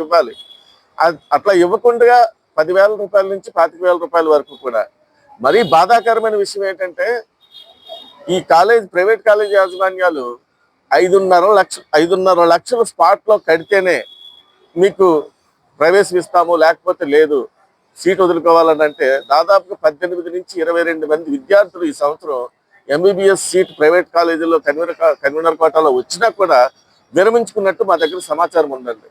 ఇవ్వాలి. అట్లా ఇవ్వకుండా 10,000 రూపాయల నుంచి 25,000 రూపాయల వరకు కూడా. మరీ బాధాకరమైన విషయం ఏంటంటే ఈ ప్రైవేట్ కాలేజ్ యాజమాన్యాలు 5.5 లక్షలు స్పాట్లో కడితేనే మీకు ప్రవేశం ఇస్తాము, లేకపోతే లేదు, సీట్ వదులుకోవాలని అంటే దాదాపుగా 18 నుంచి 22 మంది విద్యార్థులు ఈ సంవత్సరం ఎంబీబీఎస్ సీట్ ప్రైవేట్ కాలేజీలో కన్వీనర్ కోటాలో వచ్చినా కూడా విరమించుకున్నట్టు మా దగ్గర సమాచారం ఉందండి.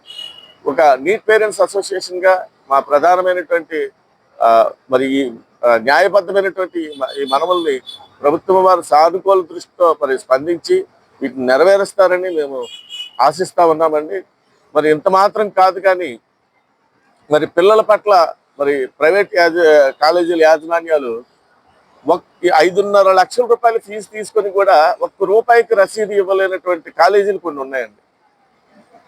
ఒక నీట్ పేరెంట్స్ అసోసియేషన్గా మా ప్రధానమైనటువంటి మరి ఈ న్యాయబద్ధమైనటువంటి ఈ మనవుల్ని ప్రభుత్వం వారు సానుకూల దృష్టితో మరి స్పందించి వీటిని నెరవేరుస్తారని మేము ఆశిస్తా ఉన్నామండి. మరి ఇంత మాత్రం కాదు కానీ మరి పిల్లల పట్ల మరి ప్రైవేట్ కాలేజీల యాజమాన్యాలు 5.5 లక్షల రూపాయల ఫీజు తీసుకొని కూడా ₹1 రసీదు ఇవ్వలేనటువంటి కాలేజీలు కొన్ని ఉన్నాయండి.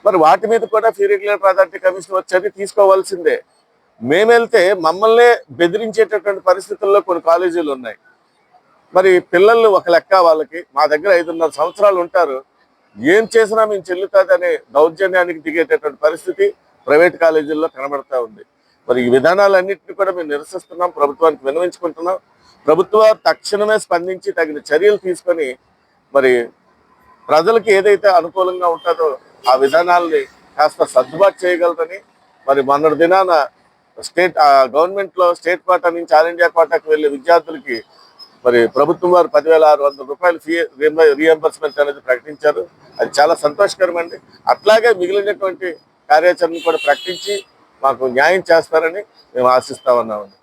మరి వాటి మీద కూడా ఫీ రెగ్యులేటర్ అథారిటీ కమిషన్ వచ్చి తీసుకోవాల్సిందే. మేమెళ్తే మమ్మల్నే బెదిరించేటటువంటి పరిస్థితుల్లో కొన్ని కాలేజీలు ఉన్నాయి. మరి పిల్లలు ఒక లెక్క, వాళ్ళకి మా దగ్గర 5.5 సంవత్సరాలు ఉంటారు, ఏం చేసినా మేము చెల్లుతుందనే దౌర్జన్యానికి దిగేటటువంటి పరిస్థితి ప్రైవేట్ కాలేజీల్లో కనబడతా ఉంది. మరి ఈ విధానాలన్నింటినీ కూడా మేము నిరసిస్తున్నాం, ప్రభుత్వానికి విన్నవించుకుంటున్నాం. ప్రభుత్వం తక్షణమే స్పందించి తగిన చర్యలు తీసుకొని మరి ప్రజలకు ఏదైతే అనుకూలంగా ఉంటుందో ఆ విధానాల్ని కాస్త సర్దుబాటు చేయగలరని, మరి మొన్నటి దినాన గవర్నమెంట్లో స్టేట్ కోటా నుంచి ఆల్ ఇండియా కోటాకు వెళ్ళే విద్యార్థులకి మరి ప్రభుత్వం వారు 10,600 రూపాయలు ఫీ రీఎంబర్స్మెంట్ అనేది ప్రకటించారు. అది చాలా సంతోషకరం అండి. అట్లాగే మిగిలినటువంటి కార్యాచరణ కూడా ప్రకటించి మాకు న్యాయం చేస్తారని మేము ఆశిస్తా ఉన్నామండి.